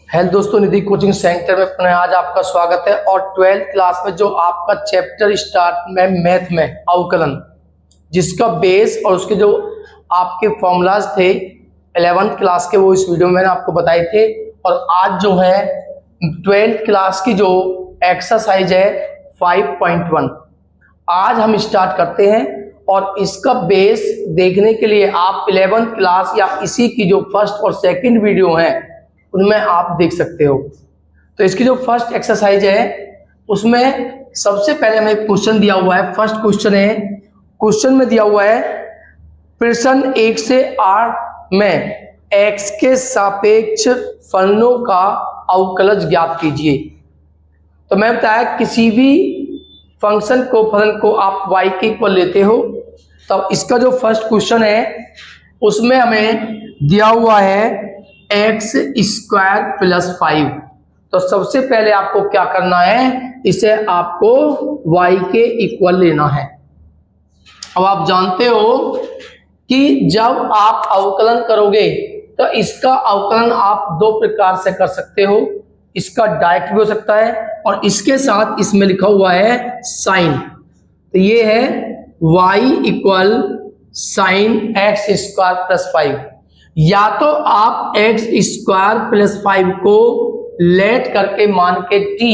Hello दोस्तों, निधि coaching centre में पुनः आज आपका स्वागत है। और 12th क्लास में जो आपका चैप्टर स्टार्ट में मैथ में अवकलन, जिसका बेस और उसके जो आपके फॉर्मूलाज थे 11th क्लास के, वो इस वीडियो में मैंने आपको बताए थे। और आज जो है 12th क्लास की जो एक्सरसाइज है 5.1 आज हम स्टार्ट करते हैं। और इसका बेस देखने के लिए आप 11th क्लास या इसी की जो फर्स्ट और सेकंड वीडियो है उनमें आप देख सकते हो। तो इसकी जो फर्स्ट एक्सरसाइज है उसमें सबसे पहले हमें एक क्वेश्चन दिया हुआ है। फर्स्ट क्वेश्चन है, क्वेश्चन में दिया हुआ है प्रश्न 1 से 8 में x के सापेक्ष फलनों का अवकलज ज्ञात कीजिए। तो मैं बताया किसी भी फंक्शन को, फलन को आप y के इक्वल लेते हो। तो इसका जो फर्स्ट क्वेश्चन है उसमें हमें दिया हुआ है x स्क्वायर प्लस 5। तो सबसे पहले आपको क्या करना है, इसे आपको y के इक्वल लेना है। अब आप जानते हो कि जब आप अवकलन करोगे तो इसका अवकलन आप दो प्रकार से कर सकते हो। इसका डायरेक्ट भी हो सकता है और इसके साथ इसमें लिखा हुआ है साइन। तो ये है y equal sine x square plus 5। या तो आप x स्क्वायर प्लस 5 को लेट करके मान के t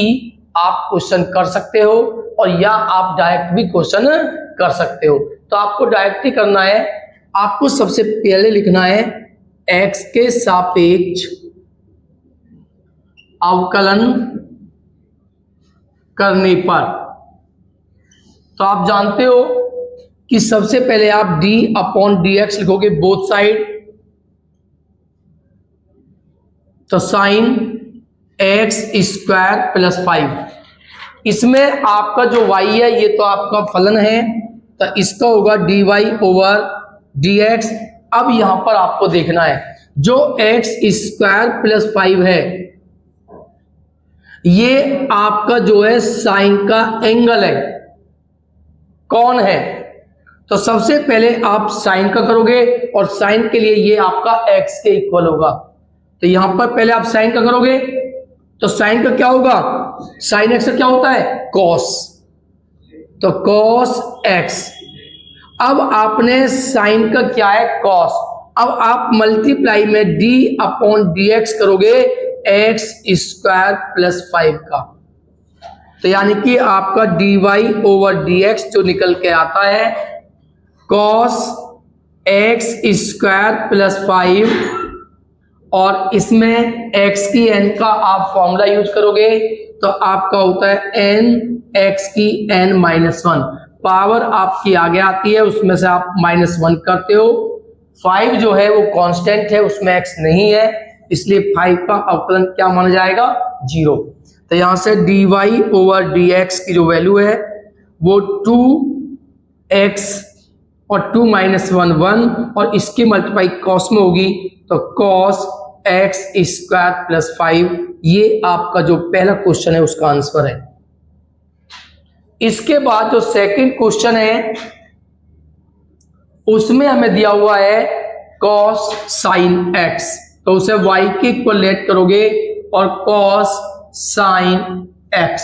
आप क्वेश्चन कर सकते हो, और या आप डायरेक्ट भी क्वेश्चन कर सकते हो। तो आपको डायरेक्ट ही करना है। आपको सबसे पहले लिखना है x के सापेक्ष अवकलन करने पर। तो आप जानते हो कि सबसे पहले आप d अपॉन dx लिखोगे बोथ साइड। तो साइन x स्क्वायर प्लस 5, इसमें आपका जो y है ये तो आपका फलन है, तो इसका होगा dy ओवर dx। अब यहां पर आपको देखना है जो x स्क्वायर प्लस 5 है ये आपका जो है साइन का एंगल है, कौन है। तो सबसे पहले आप साइन का करोगे और साइन के लिए ये आपका x के इक्वल होगा। तो यहां पर पहले आप साइन का करोगे तो साइन का क्या होगा, साइन एक्स का क्या होता है कॉस। तो कॉस एक्स। अब आपने साइन का क्या है कॉस। अब आप मल्टीप्लाई में d अपॉन dx करोगे x स्क्वायर प्लस 5 का। तो यानी कि आपका dy ओवर dx जो निकल के आता है कॉस x स्क्वायर प्लस 5, और इसमें x की n का आप फॉर्मूला यूज करोगे तो आपका होता है n x की n माइनस 1। पावर आपकी आगे आती है, उसमें से आप -1 करते हो। 5 जो है वो कांस्टेंट है, उसमें x नहीं है, इसलिए 5 का अवकलन क्या माना जाएगा 0। तो यहां से dy ओवर dx की जो वैल्यू है वो 2x और 2 माइनस 1 1, और इसकी मल्टीप्लाई कॉस में होगी तो कॉस x स्क्वायर प्लस 5। ये आपका जो पहला क्वेश्चन है उसका आंसर है। इसके बाद जो सेकंड क्वेश्चन है उसमें हमें दिया हुआ है कॉस साइन x। तो उसे y के इक्वल लेट करोगे और कॉस साइन x,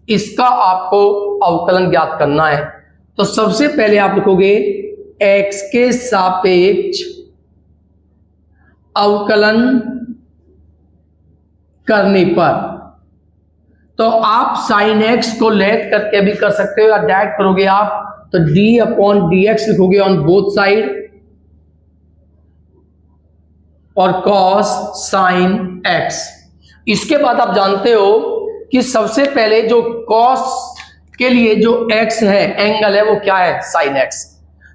इसका आपको अवकलन ज्ञात करना है। तो सबसे पहले आप लिखोगे x के सापेक्ष अवकलन करने पर। तो आप साइन x को लेट करके भी कर सकते हो या डायरेक्ट करोगे आप तो d अपॉन dx लिखोगे ऑन बोथ साइड और cos साइन x। इसके बाद आप जानते हो कि सबसे पहले जो cos के लिए जो x है एंगल है वो क्या है साइन x।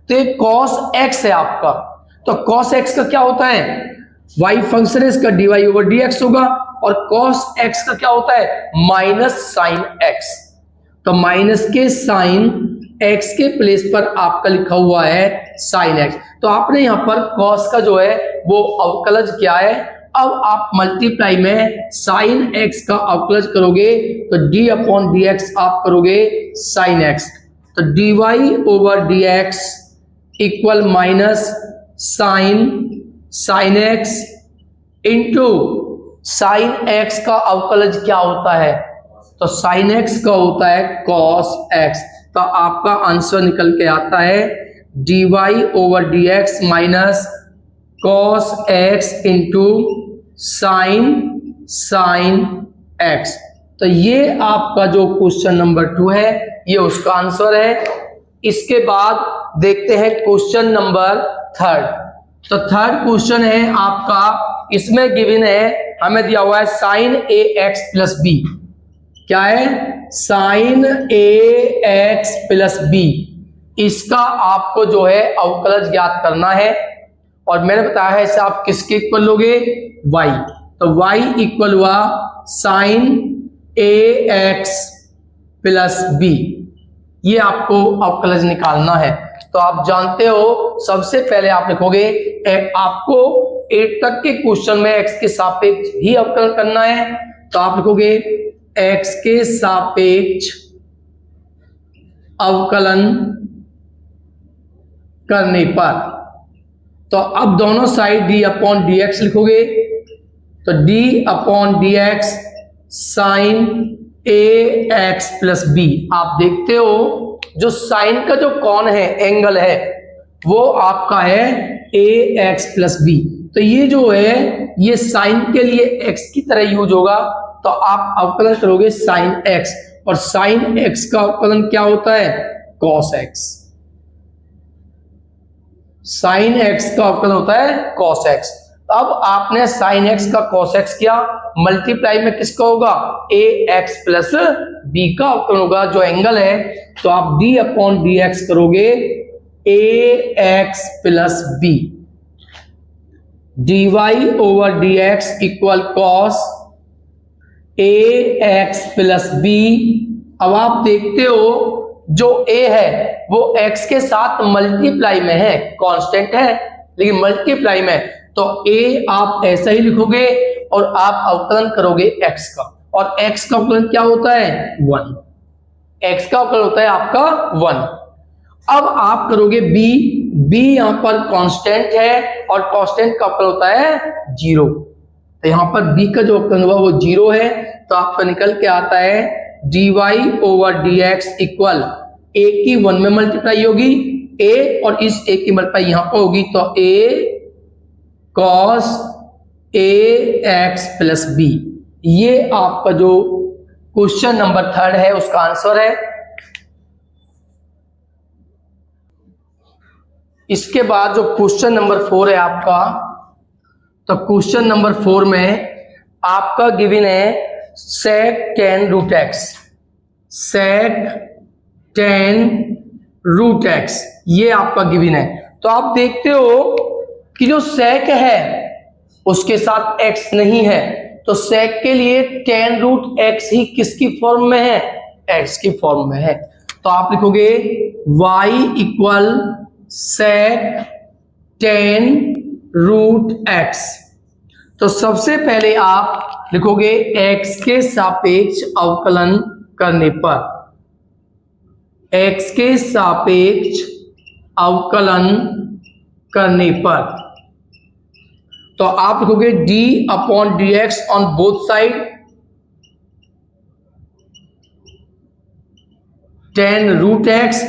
तो ये cos x है आपका। तो cos x का क्या होता है y फंक्शन है, इसका dy ओवर dx होगा, और cos x का क्या होता है माइनस साइन x। तो माइनस के साइन x के प्लेस पर आपका लिखा हुआ है साइन x। तो आपने यहां पर cos का जो है वो अवकलज किया है। अब आप मल्टीप्लाई में साइन x का अवकलज करोगे तो d अपॉन dx आप करोगे साइन x। तो dy over dx equal minus sine x into sine x का अवकलज क्या होता है? तो साइन एक्स का होता है कॉस एक्स। तो आपका आंसर निकल के आता है dy over D x minus cos x into sine X. तो ये आपका जो क्वेश्चन नंबर 2 है ये उसका आंसर है। इसके बाद देखते हैं क्वेश्चन नंबर 3। तो थर्ड क्वेश्चन है आपका, इसमें गिवन है, हमें दिया हुआ है sign A X plus B. क्या है? Sign A X plus B. इसका आपको जो है अवकलज ज्ञात करना है और मैंने बताया है इसे आप किसके इक्वल लोगे? y। तो y इक्वल हुआ sign A X plus b. ये आपको अवकलज निकालना है। तो आप जानते हो सबसे पहले आप लिखोगे आपको 8 तक के क्वेश्चन में x के सापेक्ष ही अवकलन करना है। तो आप लिखोगे x के सापेक्ष अवकलन करने पर। तो अब दोनों side d upon D x लिखोगे। तो d upon D X sine A X plus B. आप देखते हो जो साइन का जो कौन है, एंगल है, वो आपका है ए एक्स प्लस बी। तो ये जो है ये साइन के लिए एक्स की तरह यूज होगा। तो आप अवकलन करोगे साइन एक्स, और साइन एक्स का अवकलन क्या होता है? Cos x. साइन एक्स का अवकलन होता है कॉस एक्स। अब आपने साइन एक्स का कॉस एक्स किया, मल्टीप्लाई में किसका होगा? ए एक्स प्लस बी का अवकलन होगा जो एंगल है। तो आप डी अपॉन डी एक्स करोगे A X plus B. D Y over D x equal cos A X plus B. अब आप देखते हो जो a है वो x के साथ मल्टीप्लाई में है, कांस्टेंट है लेकिन मल्टीप्लाई में। तो a आप ऐसा ही लिखोगे और आप अवकलन करोगे x का, और x का अवकलन क्या होता है? 1। x का अवकलन होता है आपका 1। अब आप करोगे b यहां पर कांस्टेंट है और कांस्टेंट का अवकलन होता है 0। तो यहां पर b का जो अवकलन हुआ वो 0 है। तो आपका निकल के आता है dy over dx equal a की 1 में मल्टीप्लाई होगी a, और इस a की मल्टीप्लाई यहां पर होगी। तो a cos a x plus b. ये आपका जो क्वेश्चन नंबर 3 है उसका आंसर है। इसके बाद जो क्वेश्चन नंबर 4 है आपका, तो क्वेश्चन नंबर 4 में आपका गिवन है sec tan root x. sec tan root x ये आपका गिवन है। तो आप देखते हो कि जो sec है उसके साथ x नहीं है, तो sec के लिए tan रूट एक्स ही किसकी फॉर्म में है? x की फॉर्म में है। तो आप लिखोगे y equal sec tan root x. तो सबसे पहले आप लिखोगे x के सापेक्ष अवकलन करने पर। x के सापेक्ष अवकलन करने पर तो आप लिखोगे d upon D x on both side, tan root x.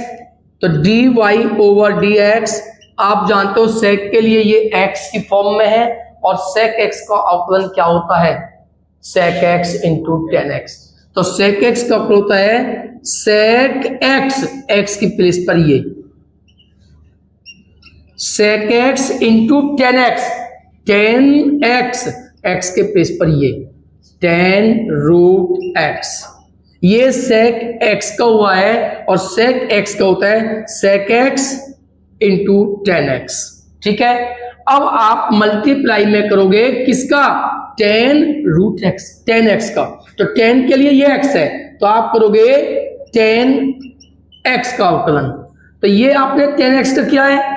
तो dy ओवर डी एक्स, आप जानते हो sec के लिए ये x की फॉर्म में है, और sec x का अवकलन क्या होता है? sec x into tan x। तो sec x का अवकलन होता है sec x की प्लेस पर ये sec x into tan x के प्लेस पर ये tan रूट x। ये sec x का हुआ है और sec x का होता है sec x into tan x। ठीक है। अब आप मल्टीप्लाई में करोगे किसका? tan root x, tan x का। तो tan के लिए ये x है, तो आप करोगे tan x का अवकलन। तो ये आपने tan x का किया है।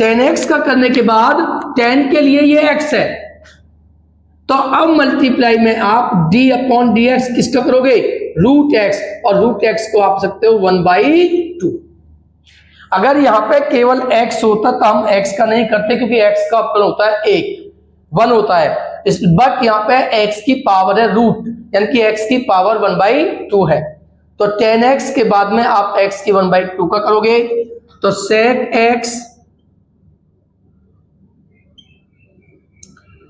tan x का करने के बाद tan के लिए ये x है, तो अब मल्टीप्लाई में आप d अपॉन डी एक्स किसका करोगे? रूट एक्स, और रूट एक्स को आप सकते हो 1/2। अगर यहाँ पे केवल x होता तो हम x का नहीं करते, क्योंकि x का अवकलन होता है 1 होता है। बट यहाँ पे x की पावर है रूट, यानी कि x की पावर 1/2 है। तो 10x के बाद में आप x की 1/2 का करोगे, तो sec x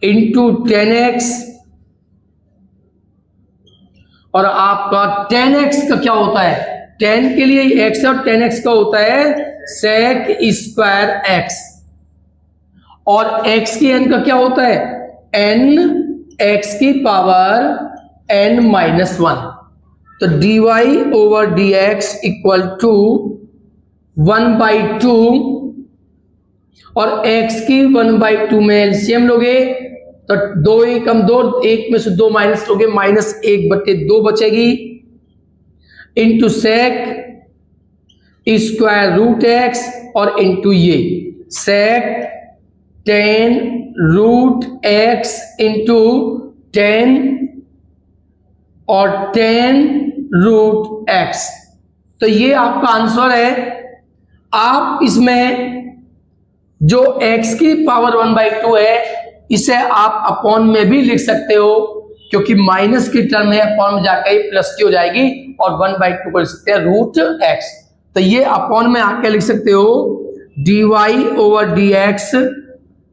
इंटू 10x, और आपका 10x का क्या होता है, 10 के लिए x और 10x का होता है sec स्क्वायर x, और x की n का क्या होता है n x की पावर n-1। तो dy over dx equal to 1/2, और x की 1/2 में एलसीएम लोगे तो 2 कम 2, 1 में से 2 माइनस लोगे, -1/2 बचेगी, into sec square root x, और इंटू ये सेक 10 रूट x इंटू 10 और 10 रूट x। तो ये आपका आंसर है। आप इसमें जो x की पावर 1/2 है इसे आप अपॉन में भी लिख सकते हो, क्योंकि माइनस की टर्म है, अपॉन में जाकर प्लस की हो जाएगी, और 1/2 को लिख सकते हैं रूट x। तो ये अपॉन में आके लिख सकते हो dy over dx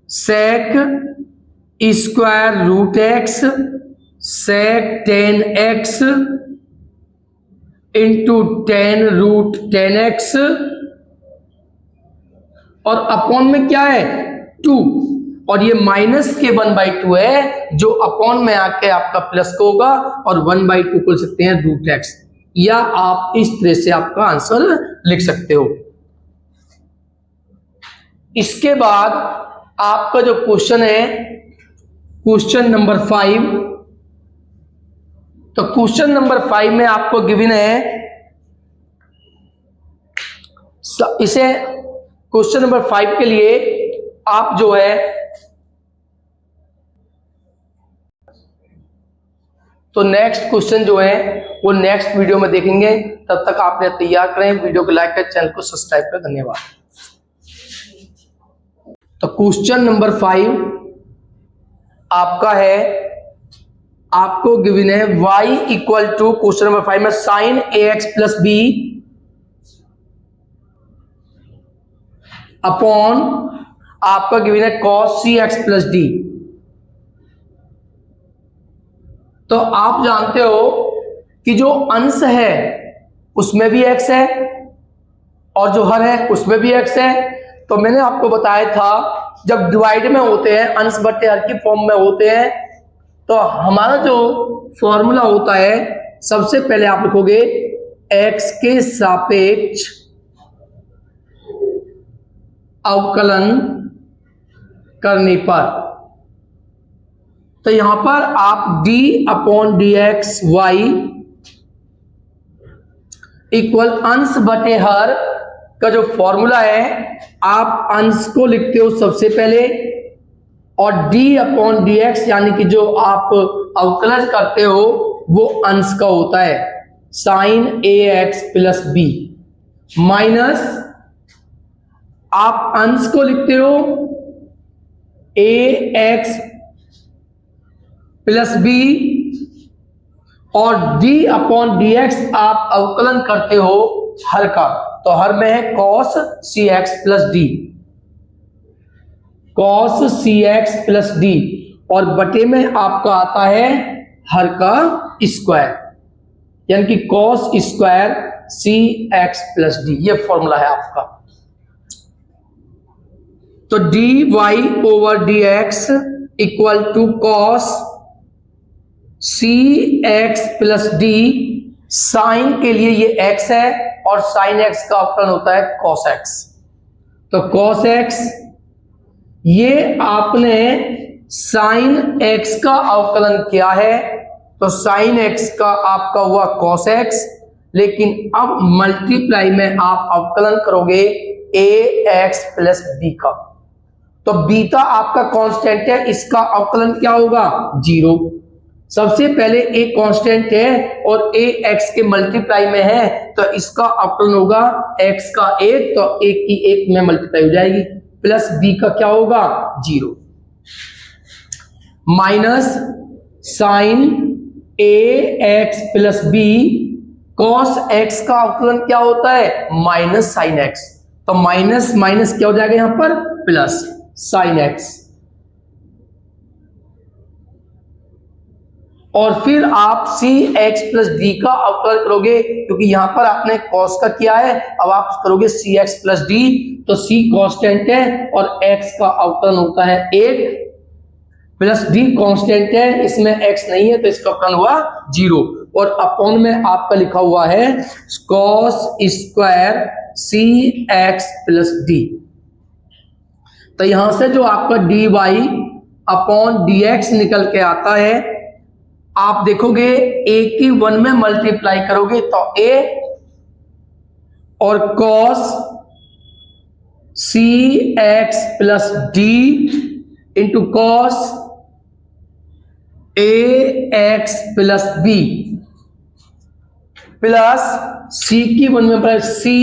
sec square root x sec 10x into 10 root 10x, और अपॉन में क्या है 2, और ये माइनस के 1/2 है जो अपॉन में आके आपका प्लस को होगा, और 1/2 को लिख सकते हैं रूट x, या आप इस तरह से आपका आंसर लिख सकते हो। इसके बाद आपका जो क्वेश्चन है क्वेश्चन नंबर 5, तो क्वेश्चन नंबर 5 में आपको गिवन है, इसे क्वेश्चन नंबर 5 के लिए आप जो है तो नेक्स्ट क्वेश्चन जो है वो नेक्स्ट वीडियो में देखेंगे। तब तक आपने तैयार करें, वीडियो को लाइक करें, चैनल को सब्सक्राइब करें। धन्यवाद। तो क्वेश्चन नंबर 5 आपका है, आपको गिवन है y equal to, question number 5 में sine ax plus b upon आपका गिवन है cos cx प्लस डी। तो आप जानते हो कि जो अंश है उसमें भी x है, और जो हर है उसमें भी x है। तो मैंने आपको बताया था जब डिवाइड में होते हैं, अंश बटे हर की फॉर्म में होते हैं, तो हमारा जो फॉर्मूला होता है, सबसे पहले आप लिखोगे x के सापेक्ष अवकलन करने पर। तो यहां पर आप d upon D x y equal अंश बटे हर का जो फॉर्मूला है, आप अंश को लिखते हो सबसे पहले, और d अपॉन डी एक्स यानी कि जो आप अवकलन करते हो वो अंश का होता है sign A X plus B, minus आप अंश को लिखते हो ए एक्स प्लस बी, और d अपॉन डी एक्स आप अवकलन करते हो हर का, तो हर में है cos cx plus D, cos cx plus D, और बटे में आपका आता है हर का स्क्वायर, यानी कि cos square cx plus d. ये फॉर्मूला है आपका। तो dy over dx equal to cos cx plus d, sine के लिए ये x है, और साइन x का अवकलन होता है cos x। तो cos x, ये आपने साइन x का अवकलन किया है, तो साइन x का आपका हुआ cos x, लेकिन अब मल्टीप्लाई में आप अवकलन करोगे ax प्लस b का। तो बीटा आपका कांस्टेंट है, इसका अवकलन क्या होगा 0। सबसे पहले a कांस्टेंट है और a x के मल्टीप्लाई में है, तो इसका अवकलन होगा x का 1, तो 1 की 1 में मल्टीप्लाई हो जाएगी, प्लस b का क्या होगा 0। Minus sine A X plus B, cos x का अवकलन क्या होता है माइनस साइन एक्स, तो माइनस माइनस क्या हो जाएगा यहां पर प्लस साइन एक्स, और फिर आप सी एक्स प्लस डी का अवकलन करोगे, क्योंकि यहां पर आपने कॉस का किया है, अब आप करोगे सी एक्स प्लस डी, तो सी कांस्टेंट है और एक्स का अवकलन होता है 1 प्लस डी कांस्टेंट है, इसमें एक्स नहीं है तो इसका अवकलन हुआ 0, और अपॉन में आपका लिखा हुआ है कॉस स्क्वायर सी एक्स प्लस डी। तो यहां से जो आपका d y upon D x निकल के आता है, आप देखोगे ए की 1 में मल्टीप्लाई करोगे तो ए और cos C x plus D into cos A X plus B plus C की 1 में प्लस सी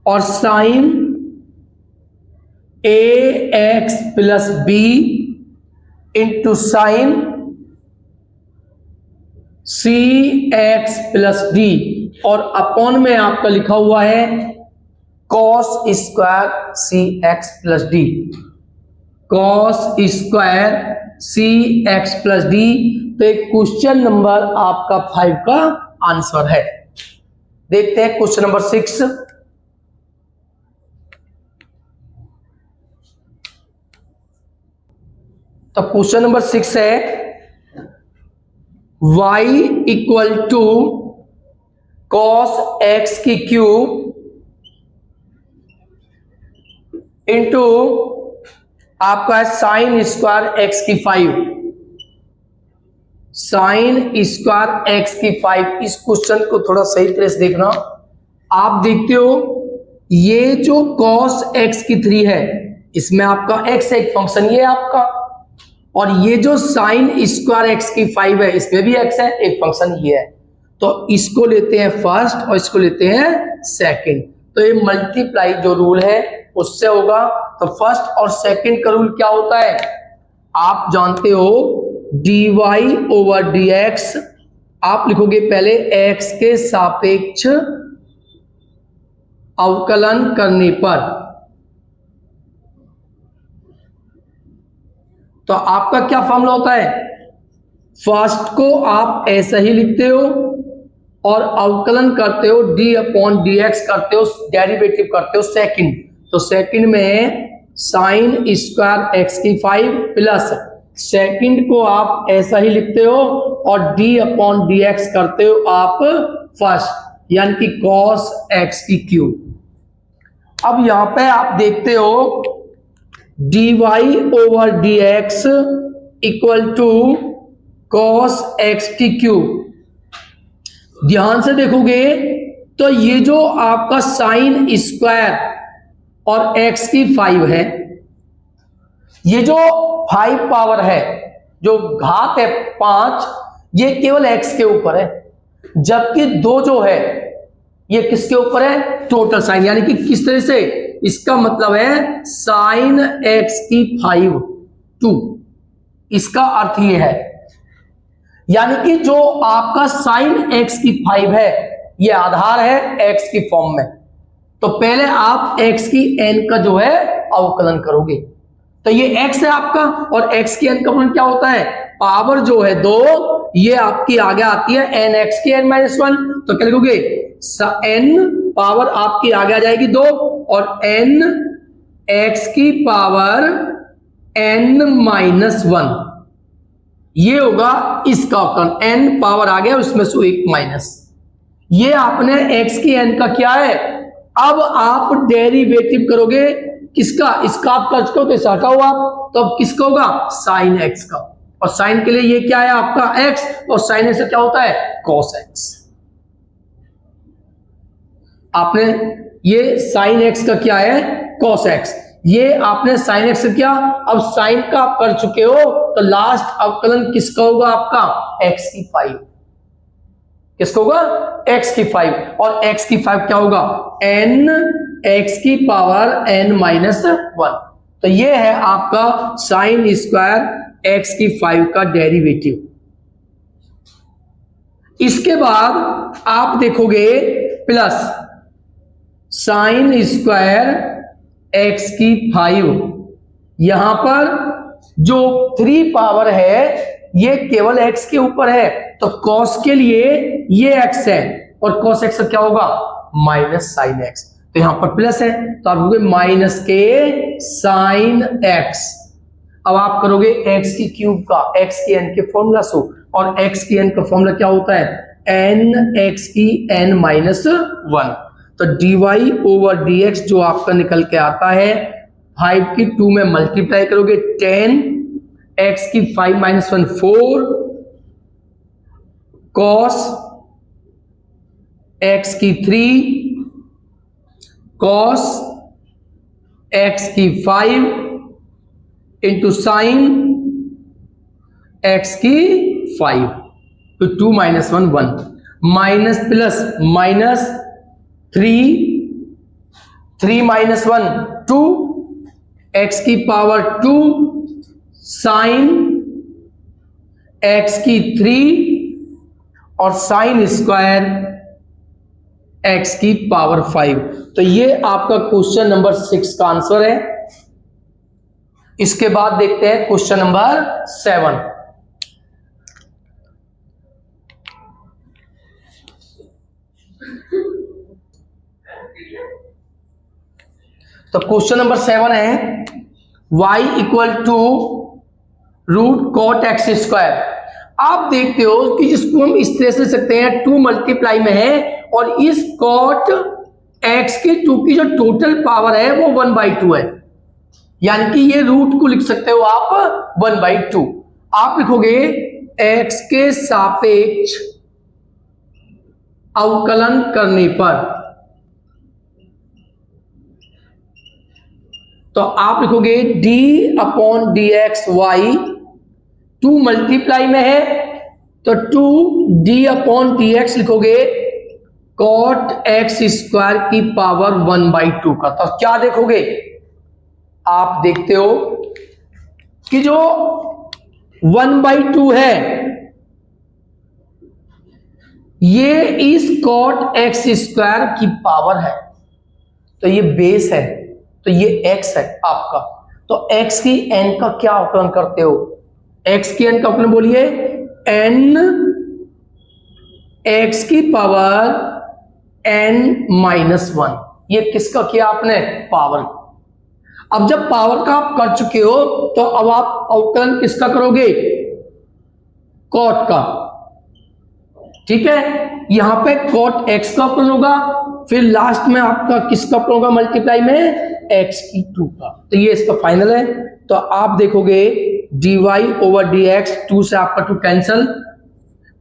और sine A X plus B into sine C x plus D, और अपॉन में आपका लिखा हुआ है कॉस स्क्वायर सी x plus D, cos square सी x plus D. तो एक क्वेश्चन नंबर आपका 5 का आंसर है। देखते हैं क्वेश्चन नंबर 6। तो क्वेश्चन नंबर 6 है y equal to cos x की क्यूब इंटू आपका है साइन स्क्वायर एक्स की 5, साइन स्क्वायर एक्स की 5। इस क्वेश्चन को थोड़ा सही तरह से देखना। आप देखते हो ये जो कॉस एक्स की 3 है, इसमें आपका एक्स एक फंक्शन ये है आपका, और ये जो साइन स्क्वायर एक्स की 5 है इसमें भी एक्स है, एक फंक्शन ये है। तो इसको लेते हैं फर्स्ट और इसको लेते हैं सेकंड, तो ये मल्टीप्लाई जो रूल है उससे होगा। तो फर्स्ट और सेकंड का रूल क्या होता है आप जानते हो, dy ओवर dx, आप लिखोगे पहले x के सापेक्ष अवकलन करने पर, तो आपका क्या फॉर्मूला होता है, फर्स्ट को आप ऐसा ही लिखते हो और अवकलन करते हो d अपॉन dx करते हो, डेरिवेटिव करते हो सेकंड, तो सेकंड में साइन स्क्वायर एक्स की 5 प्लस सेकंड को आप ऐसा ही लिखते हो और d अपॉन dx करते हो आप फर्स्ट, यानी कि कॉस एक्स की क्यूब। अब यहां पे आप देखते हो dy over dx equal to cos x की क्यूब। ध्यान से देखोगे तो ये जो आपका साइन स्क्वायर और x की 5 है, ये जो 5 पावर है, जो घात है 5, ये केवल x के ऊपर है, जबकि 2 जो है ये किसके ऊपर है, टोटल साइन, यानी कि किस तरह से, इसका मतलब है साइन एक्स की 5 2, इसका अर्थ ये है, यानी कि जो आपका साइन एक्स की 5 है ये आधार है एक्स की फॉर्म में। तो पहले आप एक्स की n का जो है अवकलन करोगे, तो ये x है आपका, और x की n का अवकलन क्या होता है, पावर जो है 2, ये आपकी आगे आती है n x की n - 1, तो क्या लिखोगे n पावर आपकी आगे आ जाएगी 2 और n x की पावर n - 1, ये होगा इसका अवकलन, n पावर आ गया उसमें से 1 माइनस, ये आपने x की n का क्या है। अब आप डेरिवेटिव करोगे किसका, इसका आप कर चुके हो तो इसे हटाओ आप, तो अब किसका होगा साइन x का, और साइन के लिए ये क्या है आपका x, और साइन x से क्या होता है cos x। आपने ये साइन x का क्या है cos x, ये आपने साइन x किया, अब साइन का आप कर चुके हो, तो लास्ट अवकलन किसका होगा आपका x की 5, किसका होगा x की 5, और x की 5 क्या होगा n x की पावर n - 1। तो ये है आपका साइन स्क्वायर x की 5 का डेरिवेटिव। इसके बाद आप देखोगे प्लस साइन स्क्वायर x की 5। यहां पर जो 3 पावर है ये केवल x के ऊपर है, तो cos के लिए ये x है और cos x क्या होगा माइनस साइन x, तो यहां पर प्लस है तो आप करोगे माइनस के साइन x। अब आप करोगे x की क्यूब का x की n के फॉर्मूला से, और x की n का फॉर्मूला क्या होता है n x की n माइनस 1। तो dy ओवर dx जो आपका निकल के आता है 5 की 2 में मल्टीप्लाई करोगे 10 x की 5 माइनस 1 4 cos x की 3 cos x की 5 इंटू साइन x की 5, तो 2 minus 1 1 minus plus minus 3 minus 1 2 x की पावर 2 साइन x की 3 और साइन स्क्वायर x की पावर 5। तो ये आपका क्वेश्चन नंबर 6 का आंसर है। इसके बाद देखते हैं क्वेश्चन नंबर 7। तो क्वेश्चन नंबर 7 है y equal to root cot x square. आप देखते हो कि जिसको हम इस तरह से लिख सकते हैं 2 मल्टीप्लाई में है और इस कॉट एक्स के 2 की जो टोटल पावर है वो 1/2 है, यानी कि ये रूट को लिख सकते हो आप 1/2। आप लिखोगे x के सापेक्ष अवकलन करने पर, तो आप लिखोगे d upon D x y 2 multiply में है तो 2d अपॉन डी एक्स लिखोगे कॉट एक्स स्क्वायर की पावर 1/2 का। तो क्या देखोगे आप देखते हो कि जो 1/2 है ये इस कॉट एक्स स्क्वायर की पावर है, तो ये बेस है, तो ये x है आपका। तो x की n का क्या अवकलन करते हो, x की n का अवकलन बोलिए n x की पावर n माइनस 1। ये किसका किया आपने पावर। अब जब पावर का आप कर चुके हो तो अब आप अवकलन किसका करोगे कॉट का, ठीक है। यहां पे कॉट x का अवकलन होगा, फिर लास्ट में आपका किसका अवकलन होगा मल्टीप्लाई में x की 2 का। तो ये इसका फाइनल है। तो आप देखोगे dy ओवर dx 2 से आपका 2 कैंसल,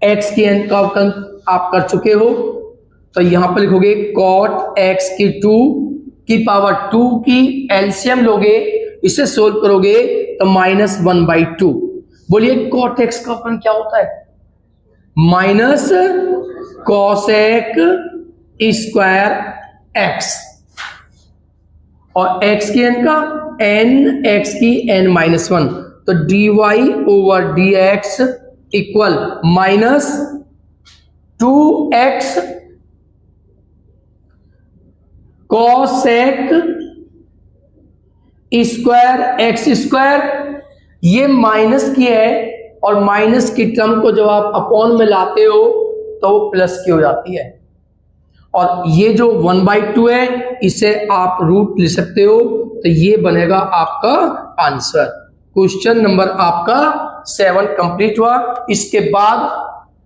x की n का अवकलन आप कर चुके हो, तो यहां पर लिखोगे कॉट x की 2 की पावर 2 की एलसीएम लोगे, इसे सोल्व करोगे तो माइनस 1/2। बोलिए कॉट x का अवकलन क्या होता है माइनस कॉसेक स्क्वायर x, और x की n का n x की n माइनस 1, तो dy over dx equal minus 2x cosec square x square. ये माइनस की है और माइनस की टर्म को जब आप अपॉन में लाते हो तो वो प्लस की हो जाती है, और ये जो 1/2 है इसे आप रूट ले सकते हो, तो ये बनेगा आपका आंसर। क्वेश्चन नंबर आपका 7 कंप्लीट हुआ। इसके बाद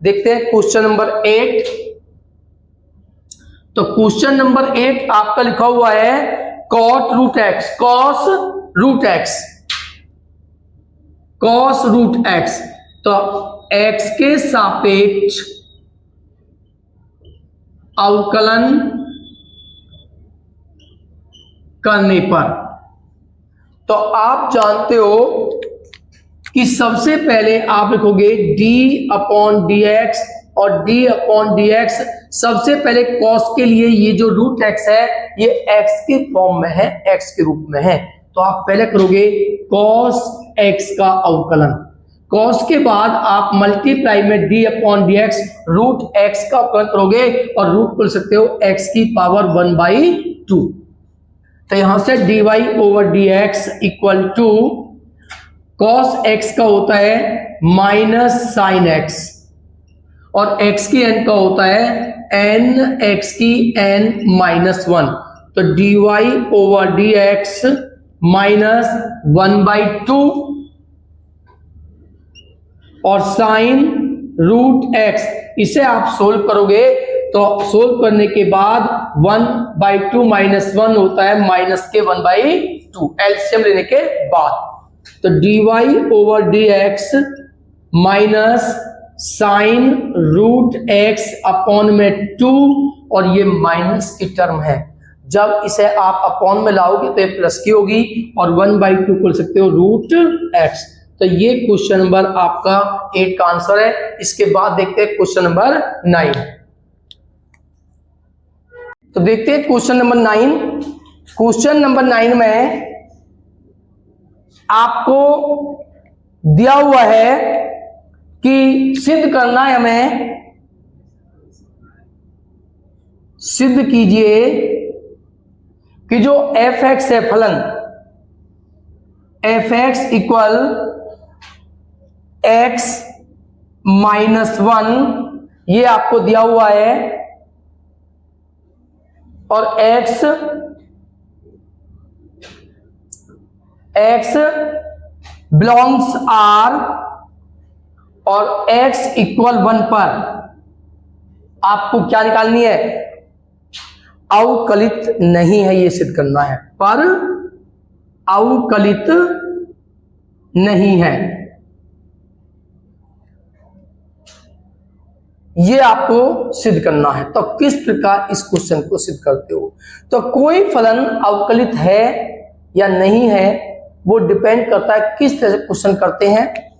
देखते हैं क्वेश्चन नंबर 8। तो क्वेश्चन नंबर 8 आपका लिखा हुआ है cot root x cos root x cos root x. तो x के सापेक्ष अवकलन करने पर, तो आप जानते हो कि सबसे पहले आप लिखोगे d अपॉन डी एक्स, और d अपॉन डी एक्स सबसे पहले cos के लिए ये जो रूट x है ये x के फॉर्म में है, x के रूप में है, तो आप पहले करोगे cos x का अवकलन। कॉस के बाद आप मल्टीप्लाई में d upon D x root x का अवकलन करोगे और रूट बोल सकते हो एक्स की पावर 1/2। तो यहां से dy over D x equal to cos x का होता है माइनस साइन एक्स और x की n का होता है n x की n माइनस 1। तो dy over D x minus 1/2 और साइन रूट एक्स, इसे आप सोल्व करोगे तो सोल्व करने के बाद 1/2 माइनस 1 होता है माइनस के 1/2 एलसीएम लेने के बाद। तो dy over D x minus sine root x upon में 2 और ये माइनस की टर्म है, जब इसे आप अपॉन में लाओगे तो ये प्लस की होगी और 1/2 बोल सकते हो रूट एक्स। तो ये क्वेश्चन नंबर आपका 8 का आंसर है। इसके बाद देखते हैं क्वेश्चन नंबर 9। तो देखते हैं क्वेश्चन नंबर 9। क्वेश्चन नंबर 9 में आपको दिया हुआ है कि सिद्ध करना है, हमें सिद्ध कीजिए कि जो एफ एक्स है फलन F x equal x minus 1, ये आपको दिया हुआ है और x बिलोंग्स R और x इक्वल 1 पर आपको क्या निकालनी है, अवकलित नहीं है, ये सिद्ध करना है, पर अवकलित नहीं है, ये आपको सिद्ध करना है। तो किस प्रकार इस क्वेश्चन को सिद्ध करते हो? तो कोई फलन अवकलित है या नहीं है वो डिपेंड करता है किस तरह से क्वेश्चन करते हैं।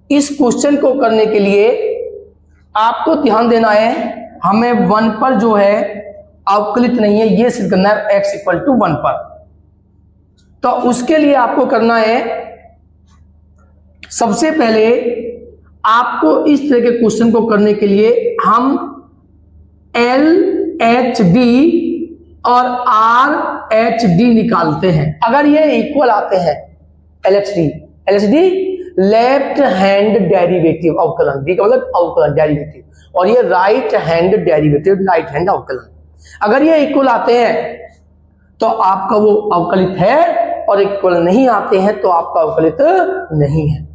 इस क्वेश्चन को करने के लिए आपको ध्यान देना है, हमें 1 पर जो है अवकलित नहीं है ये सिद्ध करना है x इक्वल टू 1 पर। तो उसके लिए आपको करना है, सबसे पहले आपको इस तरह के क्वेश्चन को करने के लिए हम LHD और RHD निकालते हैं। अगर ये इक्वल आते हैं LHD लेफ्ट हैंड डेरिवेटिव अवकलन, D का मतलब अवकलन डेरिवेटिव, और ये right hand derivative right hand अवकलन, अगर ये इक्वल आते हैं तो आपका वो अवकलित है और इक्वल नहीं आते हैं तो आपका अवकलित नहीं है।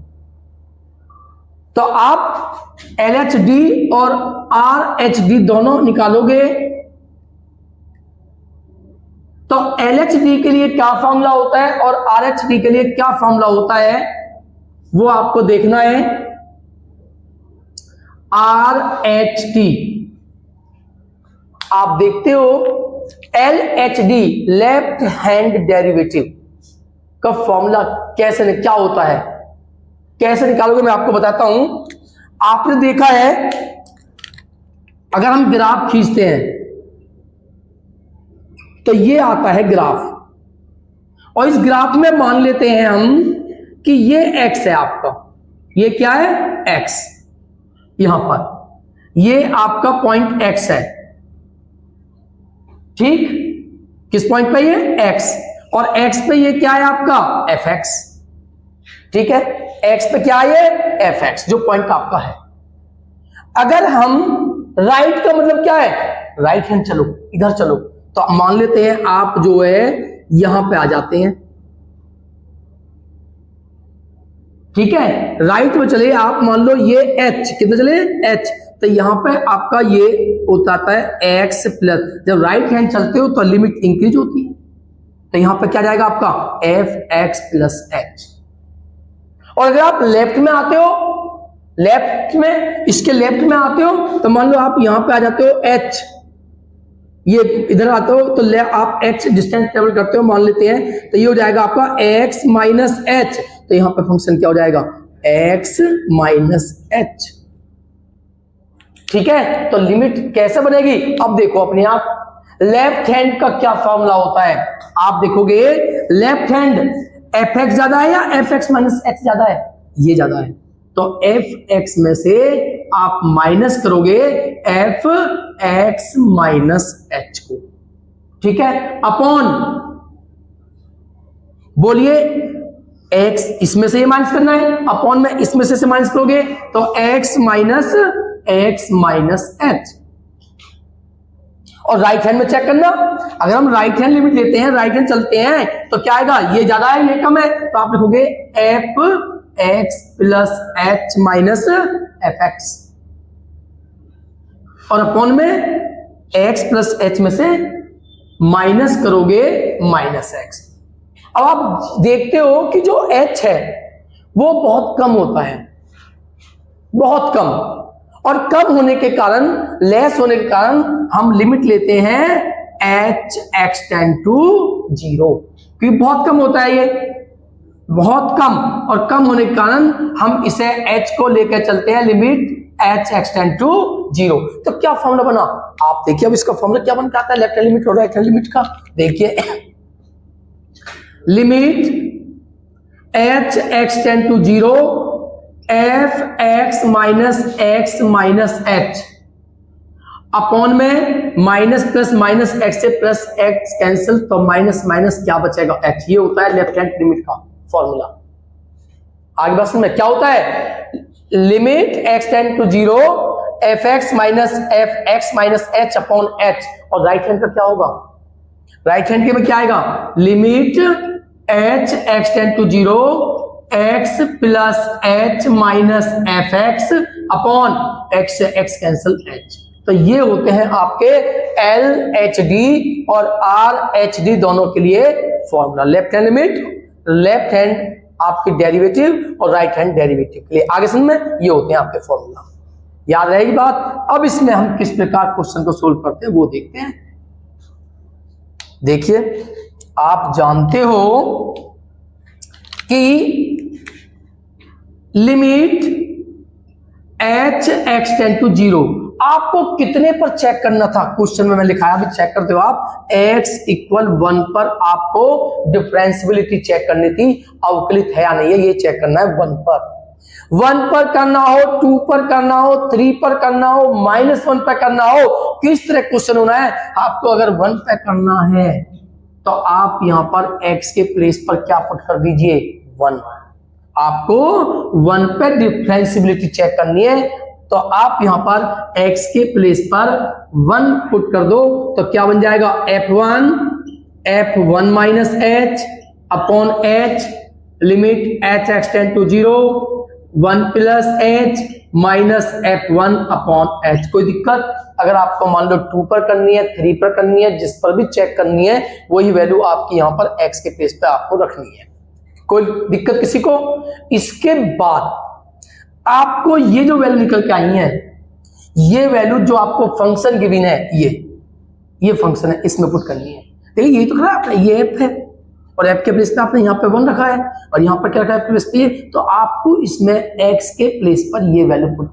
तो आप LHD और RHD दोनों निकालोगे तो LHD के लिए क्या फॉर्मूला होता है और RHD के लिए क्या फॉर्मूला होता है वो आपको देखना है। RHD आप देखते हो LHD लेफ्ट हैंड डेरिवेटिव का फॉर्मूला कैसे क्या होता है, कैसे निकालोगे मैं आपको बताता हूं। आपने देखा है अगर हम ग्राफ खींचते हैं तो ये आता है ग्राफ, और इस ग्राफ में मान लेते हैं हम कि ये x है आपका, ये क्या है x, यहां पर ये आपका पॉइंट x है, ठीक, किस पॉइंट पे ये x, और x पे ये क्या है आपका fx, ठीक है, x पे क्या है fx जो पॉइंट आपका है। अगर हम राइट का मतलब क्या है, राइट हैंड चलो इधर चलो, तो मान लेते हैं आप जो है यहां पे आ जाते हैं, ठीक है, राइट में चले आप, मान लो ये h कितना चले h, तो यहां पे आपका ये होता है x प्लस, जब राइट हैंड चलते हो तो लिमिट इंक्रीज होती है, तो यहां पे क्या जाएगा आपका fx प्लस h। और अगर आप लेफ्ट में आते हो, लेफ्ट में इसके लेफ्ट में आते हो तो मान लो आप यहां पे आ जाते हो h, ये इधर आते हो तो आप h डिस्टेंस ट्रेवल करते हो मान लेते हैं, तो ये हो जाएगा आपका x माइनस h, तो यहां पर फंक्शन क्या हो जाएगा x माइनस h, ठीक है। तो लिमिट कैसे बनेगी, अब देखो अपने आप लेफ्ट हैंड का क्या फॉर्मूला होता है, आप देखोगे लेफ्ट हैंड fx ज्यादा है या fx माइनस x ज्यादा है, ये ज्यादा है, तो एफ एक्स में से आप माइनस करोगे एफ एक्स माइनस एच को, ठीक है, अपॉन, बोलिए x इसमें से ये माइनस करना है, अपॉन में इसमें से माइनस करोगे तो x माइनस एच। और राइट हैंड में चेक करना, अगर हम राइट हैंड लिमिट लेते हैं, राइट हैंड चलते हैं तो क्या आएगा, ये ज्यादा है ये कम है, तो आप लिखोगे F x plus h minus f x, और अपॉन में x प्लस एच में से माइनस करोगे माइनस एक्स। अब आप देखते हो कि जो h है वो बहुत कम होता है, बहुत कम, और कम होने के कारण, लेस होने के कारण हम लिमिट लेते हैं h x टेंड टू 0, क्योंकि बहुत कम होता है ये, बहुत कम, और कम होने के कारण हम इसे h को लेकर चलते हैं limit h x tend to 0। तो क्या फॉर्मूला बना, आप देखिए अब इसका फॉर्मूला क्या बन के आता है लेफ्ट हैंड लिमिट और राइट हैंड लिमिट का। देखिए limit h x tend to 0 f x minus h, upon में माइनस प्लस माइनस एक्स से प्लस एक्स कैंसिल, तो माइनस माइनस क्या बचेगा एच। ये होता है लेफ्ट हैंड लिमिट का फॉर्मूला। आगे बात में क्या होता है, limit x tend to 0 f x minus h upon h, और राइट हैंड का क्या होगा, राइट हैंड के में क्या आएगा, limit h x tend to 0 x plus h minus f x upon x से x कैंसिल h। तो ये होते हैं आपके एल एच डी और आर एच डी दोनों के लिए formula, left hand limit, left hand आपकी डेरिवेटिव और राइट हैंड डेरिवेटिव के लिए। आगे समझ में ये होते हैं आपके फॉर्मूला, याद रहेगी बात। अब इसमें हम किस प्रकार क्वेश्चन को सोल्व करते हैं वो देखते हैं। देखिए आप जानते हो कि limit h x tend to 0 आपको कितने पर चेक करना था, क्वेश्चन में मैं लिखाया, अभी चेक करते हो आप, x इक्वल 1 पर आपको डिफरेंशियबिलिटी चेक करनी थी, अवकलित है या नहीं है ये चेक करना है 1 पर। 1 पर करना हो, 2 पर करना हो, 3 पर करना हो, -1 पर करना हो, किस तरह क्वेश्चन होना है आपको। अगर 1 पर करना है तो आप यहां पर x के प्लेस पर क्या पुट कर दीजिए 1, आपको 1 पर डिफरेंशियबिलिटी चेक करनी है तो आप यहां पर x के प्लेस पर 1 पुट कर दो, तो क्या बन जाएगा f1 minus h upon h limit h x tend to 0 1 plus h minus f1 अपॉन h। कोई दिक्कत, अगर आपको मान लो 2 पर करनी है, 3 पर करनी है, जिस पर भी चेक करनी है वही वैल्यू आपकी यहां पर x के प्लेस पे आपको रखनी है, कोई दिक्कत किसी को। इसके बाद आपको ये जो वैल्यू निकल के आई है, ये वैल्यू जो आपको फंक्शन गिवन है, ये फंक्शन है, इसमें पुट करनी है। देखिए यही तो करा आपने, ये एफ है और एफ के प्लेस पे आपने यहाँ पे 1 रखा है और यहाँ पर क्या रखा है प्लेस पे, तो आपको इसमें एक्स के प्लेस पर ये वैल्यू पुट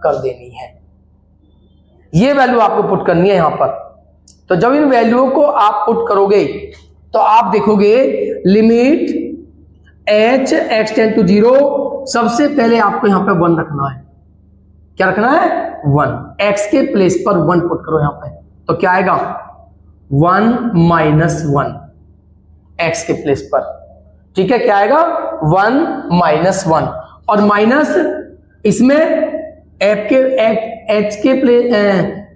कर देनी है, ये वैल्यू आपको पुट करनी है यहाँ पर। तो जब इन वैल्यूओं को आप पुट करोगे तो आप देखोगे limit h x tend to 0, सबसे पहले आपको यहां पे 1 रखना है। क्या रखना है 1, x के प्लेस पर 1 पुट करो यहां पे, तो क्या आएगा 1 माइनस 1 x के प्लेस पर, ठीक है, क्या आएगा 1 माइनस 1, और माइनस इसमें f के h के प्लेस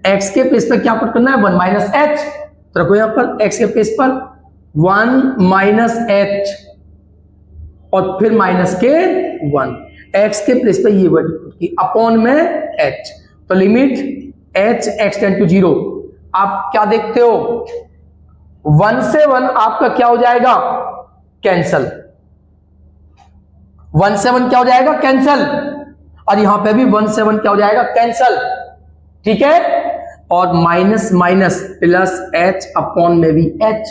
x के प्लेस पर क्या पुट करना है 1 माइनस h, तो रखो यहां पर x के प्लेस पर 1 माइनस h और फिर माइनस के 1, x के प्लेस पे ये वैल्यू पुट की अपॉन में h, तो limit h x tend to 0, आप क्या देखते हो 1 से 1 आपका क्या हो जाएगा कैंसल, 1 से 1 क्या हो जाएगा कैंसल, और यहां पे भी 1 से 1 क्या हो जाएगा कैंसल, ठीक है, और minus minus plus h upon में भी h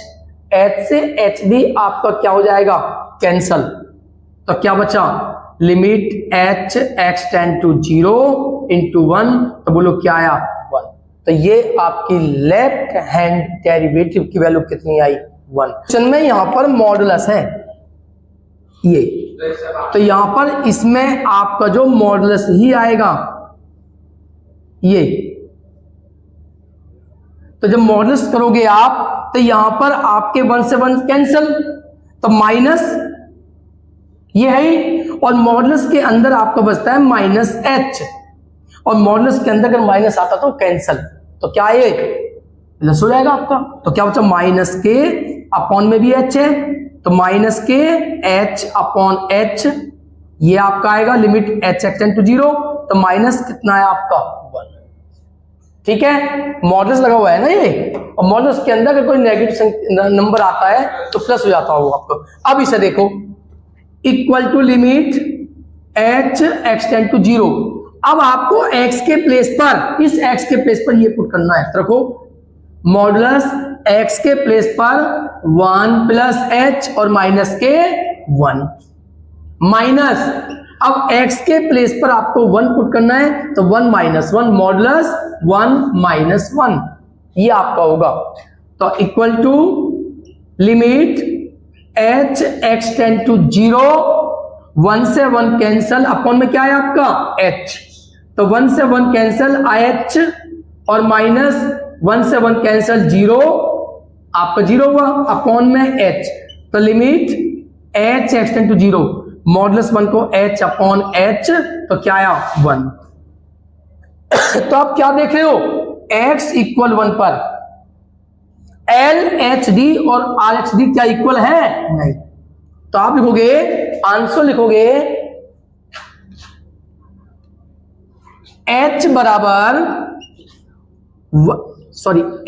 से h भी आपका क्या हो जाएगा कैंसल, तो क्या बचा limit h x tend to 0 into 1, तो बोलो क्या आया 1। तो ये आपकी लेफ्ट हैंड डेरिवेटिव की वैल्यू कितनी आई 1। क्वेश्चन में यहां पर मॉडुलस है, ये, तो यहां पर इसमें आपका जो मॉडुलस ही आएगा ये। तो जब मॉडुलस करोगे आप तो यहां पर आपके 1 से 1 कैंसल, तो माइनस ये है, और मॉडुलस के अंदर आपका बचता है माइनस एच, और मॉडुलस के अंदर अगर माइनस आता तो कैंसल, तो क्या ये प्लस हो जाएगा आपका। तो क्या बचा, माइनस के अपॉन में भी एच है, तो माइनस के एच अपॉन एच, ये आपका आएगा लिमिट एच एक्सटेंड टू 0, तो माइनस कितना है आपका 1। ठीक है, मॉडुलस लगा हुआ है ना ये, और मॉडुलस के अंदर अगर कोई नेगेटिव नंबर आता है तो प्लस हो जाता होगा आपको। अब इसे देखो, equal to limit h extend to 0। अब आपको x के प्लेस पर, इस x के प्लेस पर ये पुट करना है, तो रखो मॉडुलस x के प्लेस पर 1 प्लस एच और माइनस के 1 माइनस, अब x के प्लेस पर आपको 1 पुट करना है, तो 1 माइनस 1 मॉडुलस 1 माइनस 1, ये आपका होगा। तो equal to limit h extend to 0, 1 से 1 कैंसल, अपॉन में क्या है आपका h, तो 1 से 1 कैंसल h, और माइनस 1 से 1 कैंसल 0, आपका 0 हुआ, अपॉन में h, तो limit h extend to 0, modulus 1 को h अपॉन h, तो क्या आया 1। तो आप क्या देख रहे हो, x इक्वल 1 पर एल एच डी और आर एच डी क्या इक्वल है, नहीं, तो आप लिखोगे आंसर, लिखोगे h बराबर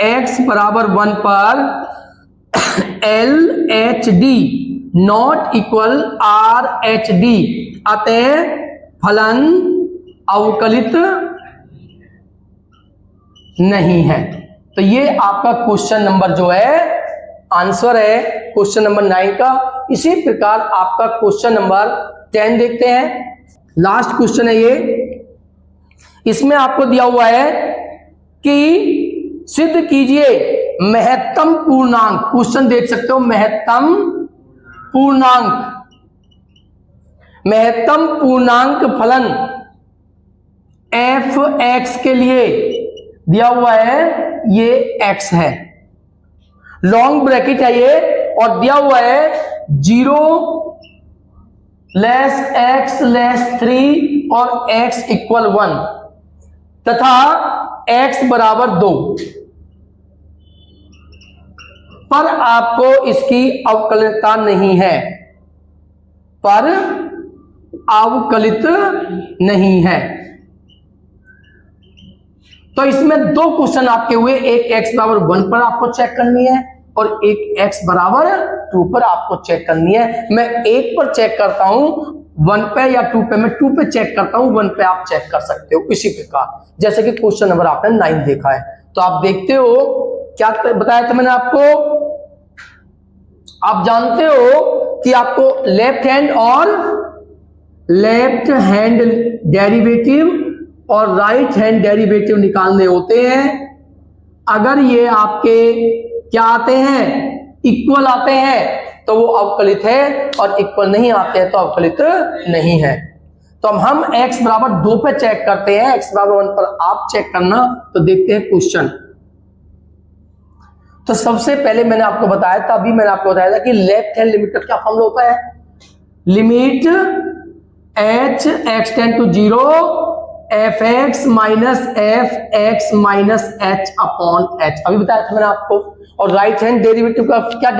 x बराबर 1 पर L H D not equal are H D, अतः फलन अवकलित नहीं है। तो ये आपका क्वेश्चन नंबर जो है आंसर है क्वेश्चन नंबर 9 का। इसी प्रकार आपका क्वेश्चन नंबर 10 देखते हैं, लास्ट क्वेश्चन है ये। इसमें आपको दिया हुआ है कि सिद्ध कीजिए महत्तम पूर्णांक, क्वेश्चन देख सकते हो, महत्तम पूर्णांक फलन एफ एक्स के लिए दिया हुआ है, ये x है, लॉन्ग ब्रैकेट है ये, और दिया हुआ है 0 लेस x लेस 3 और x इक्वल 1 तथा x बराबर 2, पर आपको इसकी अवकलितता नहीं है, पर अवकलित नहीं है। तो इसमें दो क्वेश्चन आपके हुए, एक x बराबर 1 पर आपको चेक करनी है और एक x बराबर 2 पर आपको चेक करनी है। मैं 1 पर चेक करता हूं 1 पे या 2 पे, मैं 2 पे चेक करता हूं 1 पे आप चेक कर सकते हो। इसी प्रकार जैसे कि क्वेश्चन नंबर आपने 9 देखा है, तो आप देखते हो क्या बताया था मैंने आपको, आप जानते हो कि आपको लेफ्ट हैंड डेरिवेटिव और राइट हैंड डेरिवेटिव निकालने होते हैं। अगर ये आपके क्या आते हैं, इक्वल आते हैं तो वो अवकलित है, और इक्वल नहीं आते हैं तो अवकलित नहीं है। तो हम x बराबर 2 पे चेक करते हैं, x बराबर 1 पर आप चेक करना। तो देखते हैं क्वेश्चन। तो सबसे पहले मैंने आपको बताया था, अभी मैंने आपको बताया था कि लेफ्ट हैंड लिमिट का क्या फॉर्मूला होता है, limit h extend to 0 f x minus f x minus h upon h, अभी बताया था मैंने आपको। और राइट हैंड डेरिवेटिव का क्या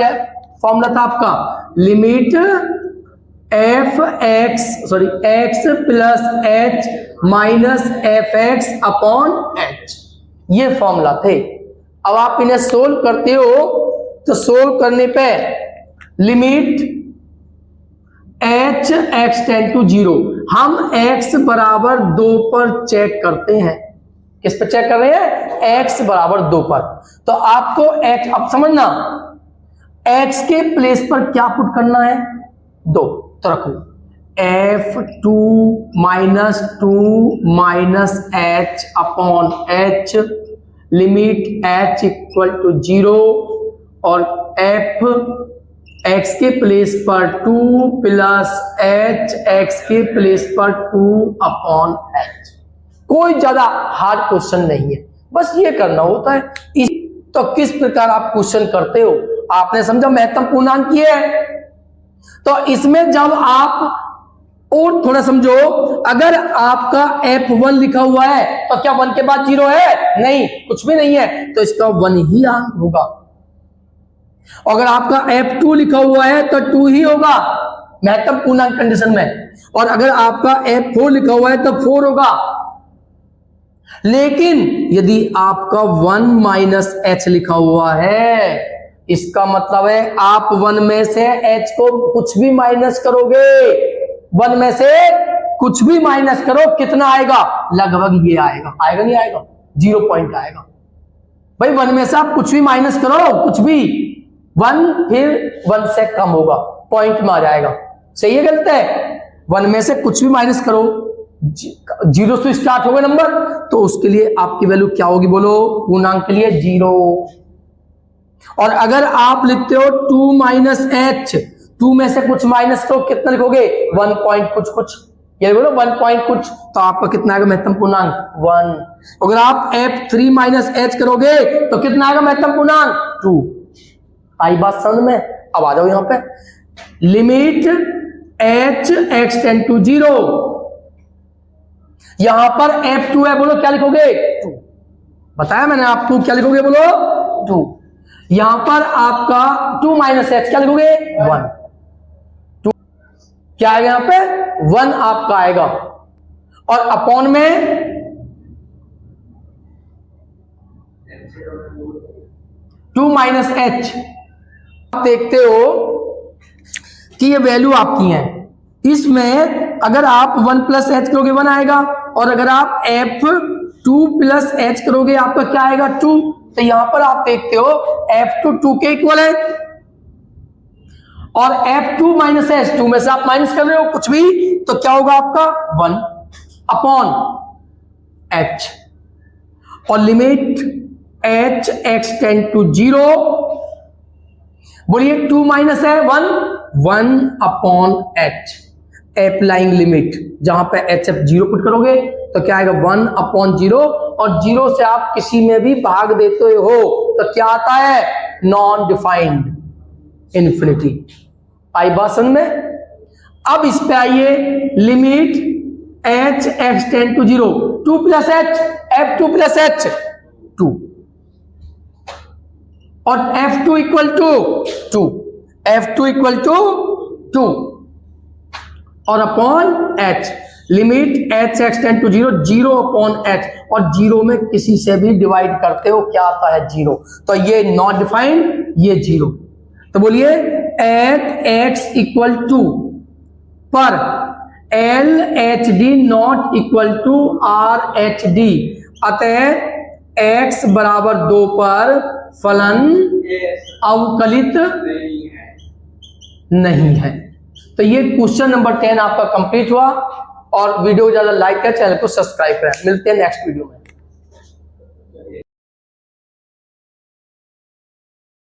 फॉर्मूला था आपका, limit x plus h minus f x upon H, ये फॉर्मूला थे। अब आप इन्हें सोल्व करते हो तो सोल्व करने पे लिमिट h एक्सटेंड टू 0, हम x बराबर 2 पर चेक करते हैं। किस पर चेक कर रहे हैं, x बराबर 2 पर। तो आपको x, अब समझना, x के प्लेस पर क्या पुट करना है, 2, तो रखो f2 minus 2 minus h upon h, limit h equal to 0 और f x के प्लेस पर 2 प्लस h x के प्लेस पर 2 अपॉन h। कोई ज्यादा हार्ड क्वेश्चन नहीं है, बस ये करना होता है। तो किस प्रकार आप क्वेश्चन करते हो, आपने समझा महत्तम पूर्णांक ये है। तो इसमें जब आप और थोड़ा समझो, अगर आपका F1 लिखा हुआ है तो क्या 1 के बाद 0 है? नहीं, कुछ भी नहीं है, तो इसका 1 ही अंक होगा। अगर आपका F2 लिखा हुआ है तो 2 ही होगा महत्तम पूर्णांक कंडीशन में, और अगर आपका F4 लिखा हुआ है तो 4 होगा। लेकिन यदि आपका 1 माइनस h लिखा हुआ है, इसका मतलब है आप 1 में से h को कुछ भी माइनस करोगे, 1 में से कुछ भी माइनस करो, कितना आएगा? लगभग ये आएगा। आएगा नहीं आएगा? 0 पॉइंट आएगा। भाई 1 में से आप कुछ भी माइनस करो, कुछ भी 1, फिर 1 से कम होगा, पॉइंट में आ जाएगा। सही है गलत है? 1 में से कुछ भी माइनस करो, 0 से स्टार्ट होगा नंबर, तो उसके लिए आपकी वैल्यू क्या होगी? बोलो, पूर्णांक के लिए 0। और अगर आप लिखते हो 2 माइनस h, 2 में से कुछ माइनस करो, कितना लिखोगे? 1 पॉइंट कुछ कुछ, ये बोलो 1 पॉइंट कुछ, तो आपका कितना आएगा महत्तम पूर्णांक? 1। अगर आप F3 माइनस h करोगे तो कितना आएगा महत्तम पूर्णांक? 2। आई बात समझ में? अब आ जाओ यहां पे, limit h x tend to 0। यहां पर F2 है, बोलो क्या लिखोगे? 2। बताया मैंने आपको, क्या लिखोगे? बोलो 2। यहां पर आपका 2 माइनस h क्या लिखोगे? 1। 2 क्या आएगा? यहां पे 1 आपका आएगा, और अपॉन में 2 माइनस h। आप देखते हो कि ये वैल्यू आपकी है, इसमें अगर आप 1 प्लस h करोगे 1 आएगा, और अगर आप F2 प्लस h करोगे आपका क्या आएगा? 2। तो यहां पर आप देखते हो F2 2 के इक्वल है, और F2 माइनस h, 2 में से आप माइनस कर रहे हो कुछ भी, तो क्या होगा आपका? 1 अपॉन h। और limit h x tend to 0, बोलिए 2 माइनस है 1 अपॉन h। अप्लाइंग लिमिट, जहां पे h 0 पुट करोगे तो क्या आएगा? 1 अपॉन 0, और 0 से आप किसी में भी भाग देते हो तो क्या आता है? Non defined infinity. आई बात समझ में? अब इस पे आइए, limit h x tend to 0, 2 plus h, F2 plus h 2, और F2 equal to 2, F2 equal to 2, और upon h, limit h x tend to 0, 0 upon h, और 0 में किसी से भी डिवाइड करते हो क्या आता है? 0। तो ये नॉट डिफाइंड, ये 0। तो बोलिए एट x इक्वल टू पर LHD not equal to RHD, अतः x बराबर 2 पर फलन अवकलित नहीं है। तो ये क्वेश्चन नंबर 10 आपका कंप्लीट हुआ, और वीडियो ज्यादा लाइक करें, चैनल को सब्सक्राइब करें। मिलते हैं नेक्स्ट वीडियो में।